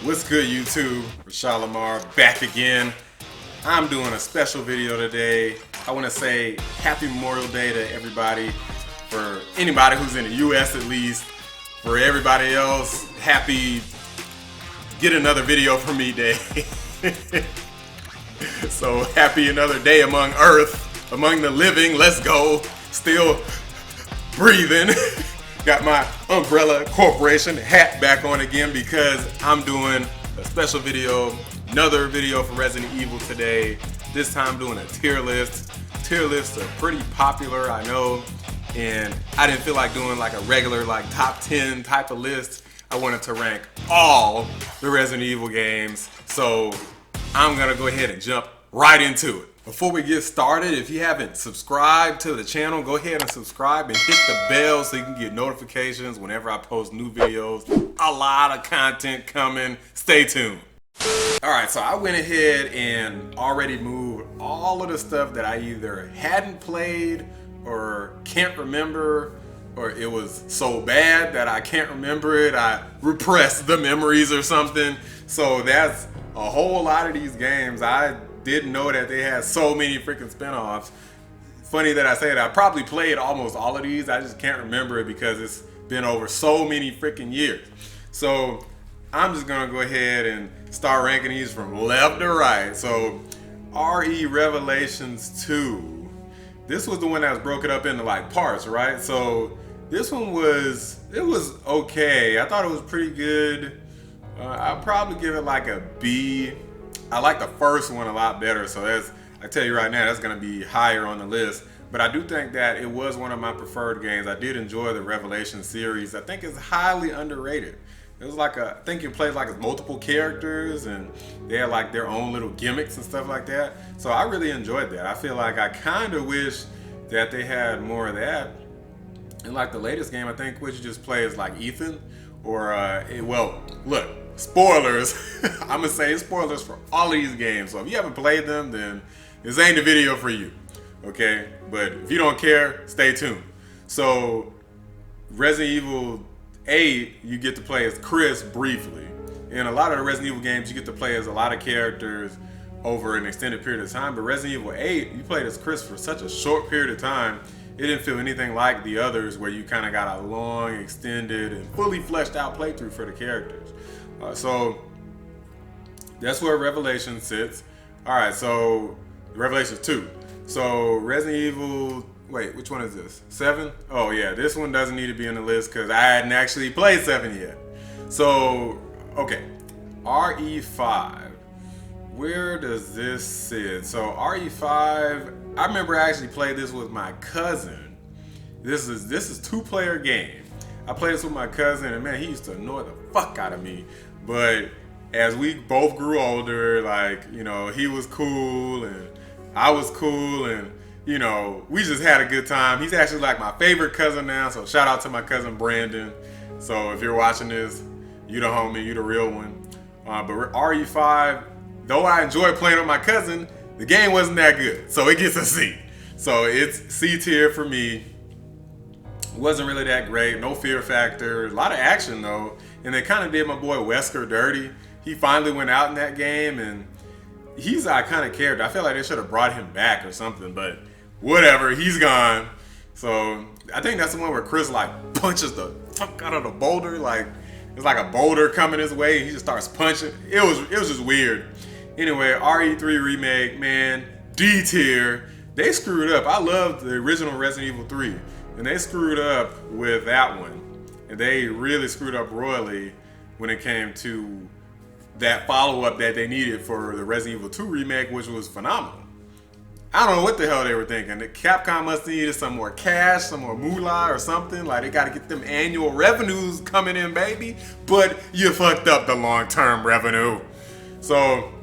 What's good, YouTube? Roshad Lamar back again. I'm doing a special video today. I want to say happy Memorial Day to everybody. For anybody who's in the US at least. For everybody else, happy get another video from me day. So happy another day among Earth, among the living. Let's go. Still breathing. Got my Umbrella Corporation hat back on again because I'm doing a special video, another video for Resident Evil today. This time doing a tier list. Tier lists are pretty popular, I know, and I didn't feel like doing like a regular like top 10 type of list. I wanted to rank all the Resident Evil games, so I'm gonna go ahead and jump right into it. Before we get started, if you haven't subscribed to the channel, go ahead and subscribe and hit the bell so you can get notifications whenever I post new videos. A lot of content coming. Stay tuned. Alright, so I went ahead and already moved all of the stuff that I either hadn't played or can't remember, or it was so bad that I can't remember it. I repressed the memories or something. So that's a whole lot of these games. I didn't know that they had so many freaking spinoffs. Funny that I say that. I probably played almost all of these. I just can't remember it because it's been over so many freaking years. So I'm just gonna go ahead and start ranking these from left to right. So RE Revelations 2. This was the one that was broken up into like parts, right? So this one was okay. I thought it was pretty good. I'll probably give it like a B. I like the first one a lot better, so I tell you right now, that's gonna be higher on the list. But I do think that it was one of my preferred games. I did enjoy the Revelation series. I think it's highly underrated. It was like I think you played like multiple characters and they had like their own little gimmicks and stuff like that. So I really enjoyed that. I feel like I kind of wish that they had more of that. And like the latest game, I think what you just play is like Ethan or, well, look. Spoilers. I'm gonna say spoilers for all of these games. So if you haven't played them, then this ain't the video for you. Okay? But if you don't care, stay tuned. So Resident Evil 8, you get to play as Chris briefly. In a lot of the Resident Evil games, you get to play as a lot of characters over an extended period of time. But Resident Evil 8, you played as Chris for such a short period of time. It didn't feel anything like the others where you kind of got a long, extended, and fully fleshed out playthrough for the characters. So that's where Revelation sits. Alright, so Revelation 2. So Resident Evil, wait, which one is this? 7? Oh yeah, this one doesn't need to be on the list because I hadn't actually played 7 yet. So, okay, RE5. Where does this sit? So RE5, I remember I actually played this with my cousin. This is 2-player game. I played this with my cousin and man, he used to annoy the fuck out of me. But as we both grew older, like, you know, he was cool and I was cool and, you know, we just had a good time. He's actually like my favorite cousin now, so shout out to my cousin Brandon. So if you're watching this, you the homie, you the real one. But RE5, though I enjoy playing with my cousin, the game wasn't that good, so it gets a C. So it's C tier for me. Wasn't really that great, no fear factor, a lot of action though, and they kind of did my boy Wesker dirty. He finally went out in that game and he's an iconic character. I feel like they should have brought him back or something, but whatever, he's gone. So I think that's the one where Chris like punches the fuck out of the boulder, like it's like a boulder coming his way, he just starts punching. It was just weird. Anyway, RE3 Remake, man, D tier. They screwed up. I loved the original Resident Evil 3. And they screwed up with that one. And they really screwed up royally when it came to that follow-up that they needed for the Resident Evil 2 remake, which was phenomenal. I don't know what the hell they were thinking. Capcom must have needed some more cash, some more moolah or something. Like they gotta get them annual revenues coming in, baby. But you fucked up the long-term revenue. So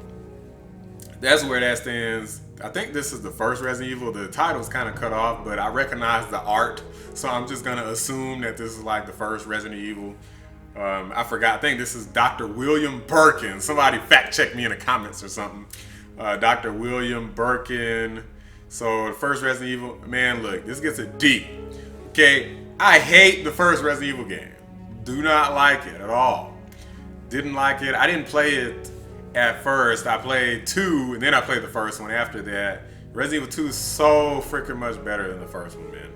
that's where that stands. I think this is the first Resident Evil. The title's kind of cut off, but I recognize the art, so I'm just gonna assume that this is like the first Resident Evil. I forgot. I think this is Dr. William Birkin. Somebody fact check me in the comments or something. Dr. William Birkin. So the first Resident Evil. Man, look, this gets a D. Okay, I hate the first Resident Evil game. Do not like it at all. Didn't like it. I didn't play it at first. I played 2, and then I played the first one after that. Resident Evil 2 is so freaking much better than the first one, man.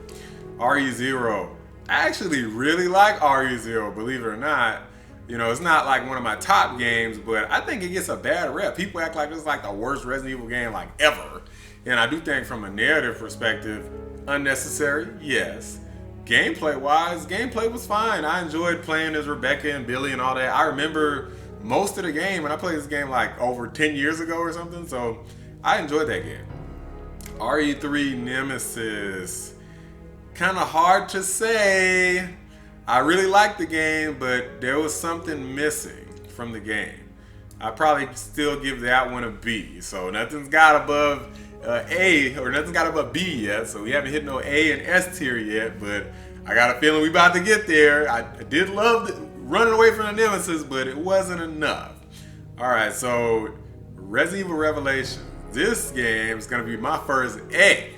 RE0. I actually really like RE0, believe it or not. You know, it's not like one of my top games, but I think it gets a bad rep. People act like it's like the worst Resident Evil game like ever. And I do think from a narrative perspective, unnecessary, yes. Gameplay-wise, gameplay was fine. I enjoyed playing as Rebecca and Billy and all that. I remember most of the game, and I played this game like over 10 years ago or something, so I enjoyed that game. Re3 Nemesis. Kind of hard to say. I really liked the game, but there was something missing from the game. I probably still give that one a B. So nothing's got above A, or nothing's got above B yet. So we haven't hit no A and S tier yet, but I got a feeling we about to get there. I did love running away from the Nemesis, but it wasn't enough. All right, so Resident Evil Revelations. This game is gonna be my first A.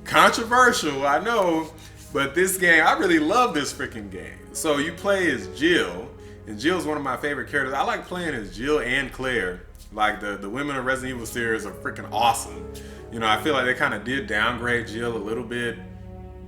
Controversial, I know. But this game, I really love this freaking game. So you play as Jill, and Jill's one of my favorite characters. I like playing as Jill and Claire. Like the women of Resident Evil series are freaking awesome. You know, I feel like they kind of did downgrade Jill a little bit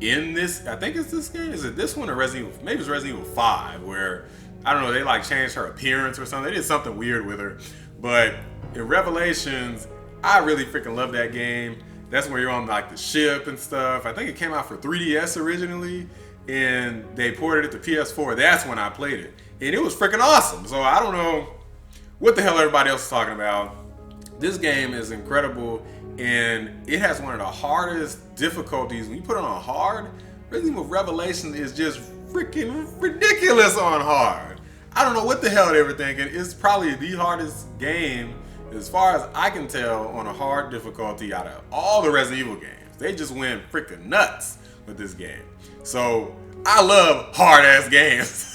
in this. I think it's this game. Is it this one or Resident Evil? Maybe it's Resident Evil 5, where, I don't know, they like changed her appearance or something. They did something weird with her. But in Revelations, I really freaking love that game. That's where you're on like the ship and stuff. I think it came out for 3DS originally, and they ported it to PS4. That's when I played it, and it was freaking awesome. So I don't know what the hell everybody else is talking about. This game is incredible, and it has one of the hardest difficulties. When you put it on hard, Resident Evil Revelation is just freaking ridiculous on hard. I don't know what the hell they were thinking. It's probably the hardest game, as far as I can tell, on a hard difficulty out of all the Resident Evil games. They just went freaking nuts with this game. So I love hard ass games.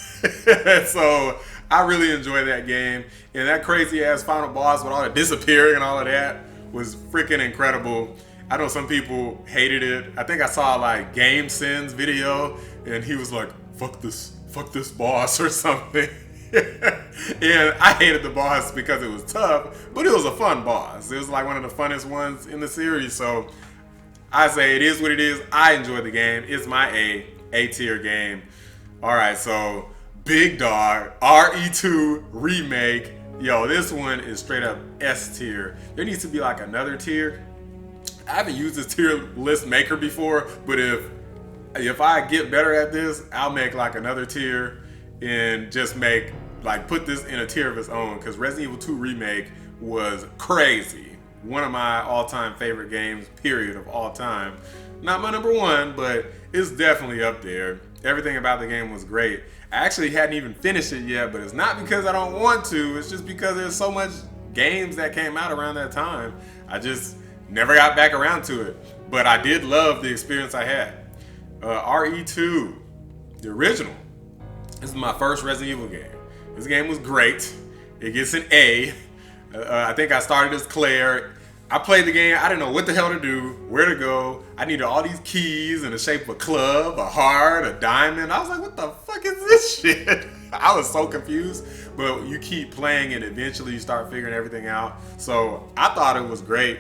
So I really enjoy that game. And that crazy ass final boss with all the disappearing and all of that was freaking incredible. I know some people hated it. I think I saw like Game Sin's video, and he was like, fuck this boss or something. And I hated the boss because it was tough, but it was a fun boss. It was like one of the funnest ones in the series. So I say it is what it is. I enjoyed the game. It's my A tier game. All right, so Big Dog Re2 Remake. Yo, this one is straight up S tier. There needs to be like another tier. I haven't used this tier list maker before, but if I get better at this, I'll make like another tier and just put this in a tier of its own, because Resident Evil 2 Remake was crazy. One of my all-time favorite games, period, of all time. Not my number one, but it's definitely up there. Everything about the game was great. I actually hadn't even finished it yet, but it's not because I don't want to. It's just because there's so much games that came out around that time. I just never got back around to it. But I did love the experience I had. RE2, the original. This is my first Resident Evil game. This game was great. It gets an A. I think I started as Claire. I played the game. I didn't know what the hell to do, where to go. I needed all these keys in the shape of a club, a heart, a diamond. I was like, what the fuck is this shit? I was so confused. But you keep playing and eventually you start figuring everything out. So I thought it was great.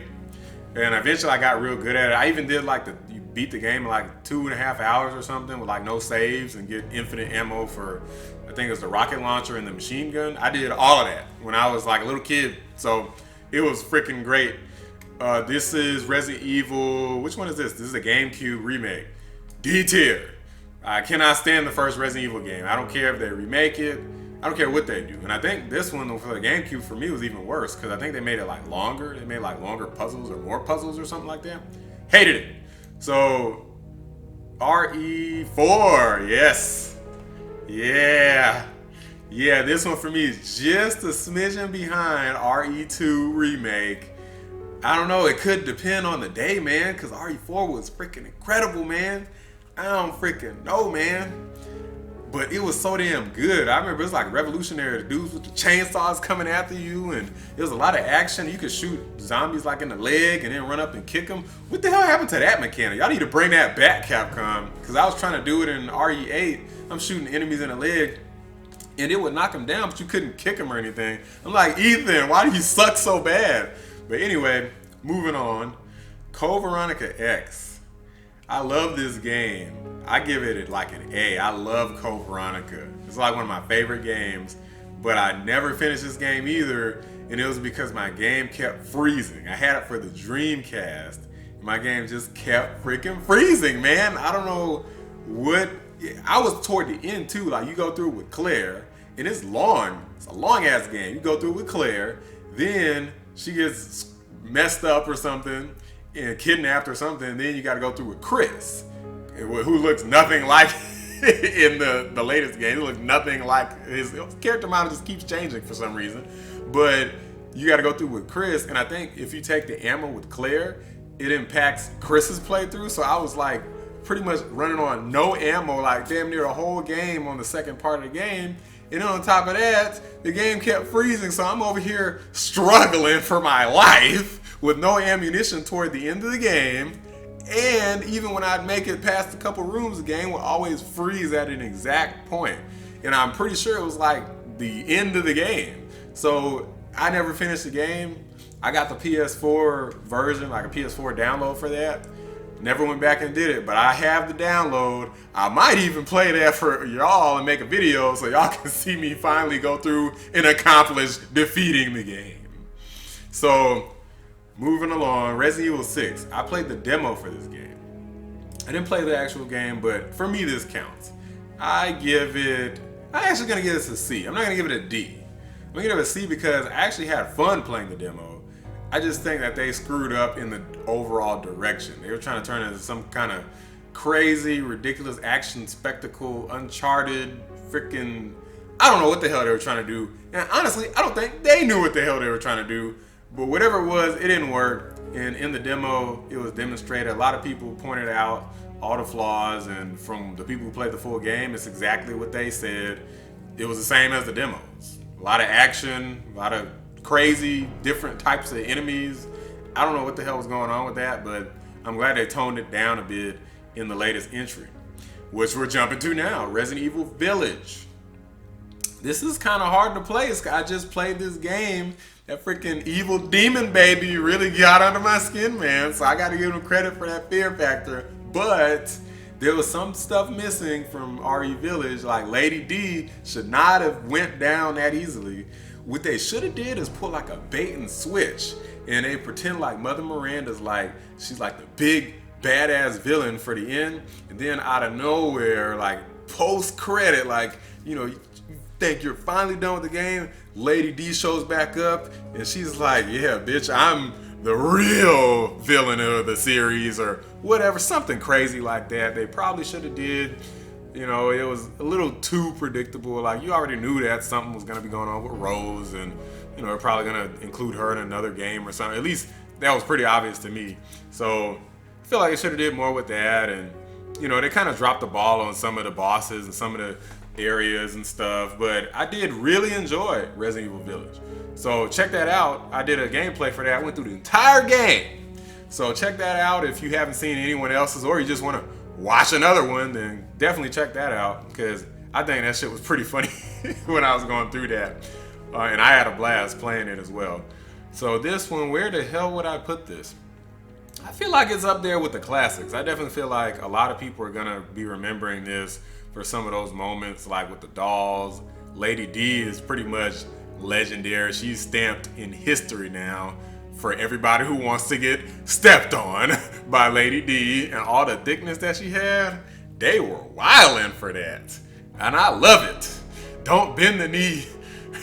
And eventually I got real good at it. I even did you beat the game in like 2.5 hours or something with like no saves and get infinite ammo for, I think it was the rocket launcher and the machine gun. I did all of that when I was like a little kid. So it was freaking great. This is Resident Evil, which one is this? This is a GameCube remake. D tier. I cannot stand the first Resident Evil game. I don't care if they remake it. I don't care what they do. And I think this one for the GameCube for me was even worse, because I think they made it like longer. They made like longer puzzles or more puzzles or something like that. Hated it. So RE4, yes. Yeah, this one for me is just a smidgen behind RE2 Remake. I don't know, it could depend on the day, man, because RE4 was freaking incredible, man. I don't freaking know, man. But it was so damn good. I remember it was like revolutionary. The dudes with the chainsaws coming after you, and it was a lot of action. You could shoot zombies like in the leg and then run up and kick them. What the hell happened to that mechanic? Y'all need to bring that back, Capcom, because I was trying to do it in RE8. I'm shooting enemies in the leg, and it would knock him down, but you couldn't kick him or anything. I'm like, Ethan, why do you suck so bad? But anyway, moving on. Veronica X. I love this game. I give it like an A. I love Veronica. It's like one of my favorite games, but I never finished this game either, and it was because my game kept freezing. I had it for the Dreamcast, and my game just kept freaking freezing, man. I don't know what. I was toward the end too. Like, you go through with Claire, and it's long. It's a long ass game. You go through with Claire, then she gets messed up or something, and kidnapped or something, and then you got to go through with Chris, who looks nothing like in the latest game. He looks nothing like his character model, just keeps changing for some reason. But you got to go through with Chris, and I think if you take the ammo with Claire, it impacts Chris's playthrough. So I was like pretty much running on no ammo, like damn near a whole game on the second part of the game. And then on top of that, the game kept freezing, so I'm over here struggling for my life with no ammunition toward the end of the game. And even when I'd make it past a couple rooms, the game would always freeze at an exact point. And I'm pretty sure it was like the end of the game. So I never finished the game. I got the PS4 version, like a PS4 download for that. Never went back and did it, but I have the download. I might even play that for y'all and make a video so y'all can see me finally go through and accomplish defeating the game. So, moving along, Resident Evil 6. I played the demo for this game. I didn't play the actual game, but for me this counts. I'm actually gonna give this a C. I'm not gonna give it a D. I'm gonna give it a C because I actually had fun playing the demo. I just think that they screwed up in the overall direction. They were trying to turn it into some kind of crazy, ridiculous action spectacle, Uncharted, freaking, I don't know what the hell they were trying to do. And honestly, I don't think they knew what the hell they were trying to do. But whatever it was, it didn't work. And in the demo, it was demonstrated. A lot of people pointed out all the flaws, and from the people who played the full game, it's exactly what they said. It was the same as the demos. A lot of action, a lot of crazy, different types of enemies. I don't know what the hell was going on with that, but I'm glad they toned it down a bit in the latest entry, which we're jumping to now, Resident Evil Village. This is kind of hard to play. I just played this game. That freaking evil demon baby really got under my skin, man. So I got to give him credit for that fear factor. But there was some stuff missing from RE Village. Like Lady D should not have went down that easily. What they should have did is put like a bait and switch, and they pretend like Mother Miranda's like, she's like the big badass villain for the end, and then out of nowhere, like post credit, like, you know, you think you're finally done with the game, Lady D shows back up, and she's like, yeah, bitch, I'm the real villain of the series, or whatever, something crazy like that. They probably should have did. You know, it was a little too predictable. Like, you already knew that something was going to be going on with Rose, and, you know, they're probably going to include her in another game or something. At least that was pretty obvious to me. So I feel like it should have did more with that. And, you know, they kind of dropped the ball on some of the bosses and some of the areas and stuff. But I did really enjoy Resident Evil Village. So check that out. I did a gameplay for that. I went through the entire game. So check that out if you haven't seen anyone else's, or you just want to watch another one, then definitely check that out, because I think that shit was pretty funny when I was going through that. And I had a blast playing it as well. So this one, where the hell would I put this? I feel like it's up there with the classics. I definitely feel like a lot of people are going to be remembering this for some of those moments, like with the dolls. Lady D is pretty much legendary. She's stamped in history now for everybody who wants to get stepped on by Lady D, and all the thickness that she had, they were wildin' for that. And I love it. Don't bend the knee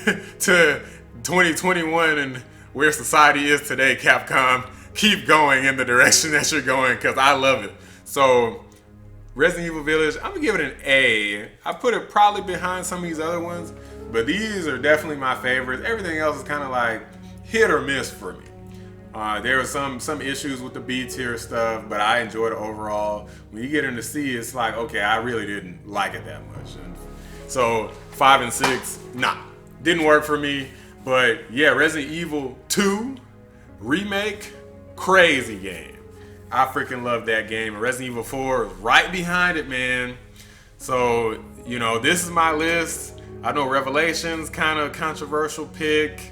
to 2021 and where society is today, Capcom. Keep going in the direction that you're going, because I love it. So, Resident Evil Village, I'm gonna give it an A. I put it probably behind some of these other ones, but these are definitely my favorites. Everything else is kind of like hit or miss for me. There were some issues with the B tier stuff, but I enjoyed it overall. When you get into C, it's like, okay, I really didn't like it that much. And so 5 and 6, nah, didn't work for me. But yeah, Resident Evil 2 Remake, crazy game. I freaking love that game. And Resident Evil 4 is right behind it, man. So, you know, this is my list. I know Revelation's kind of a controversial pick,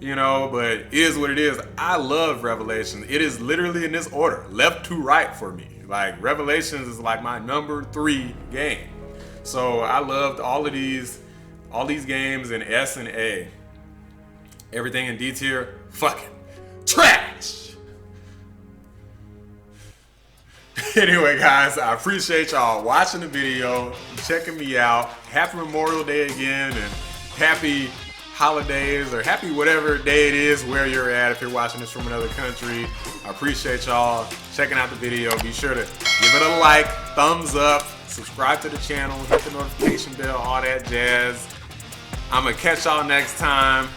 you know, but it is what it is. I love Revelations. It is literally in this order, left to right for me. Like, Revelations is like my number 3 game. So I loved all these games in S and A. Everything in D tier, fucking trash. Anyway, guys, I appreciate y'all watching the video, checking me out. Happy Memorial Day again, and happy holidays, or happy whatever day it is where you're at if you're watching this from another country. I appreciate y'all checking out the video. Be sure to give it a like, thumbs up, subscribe to the channel, hit the notification bell, all that jazz. I'm gonna catch y'all next time.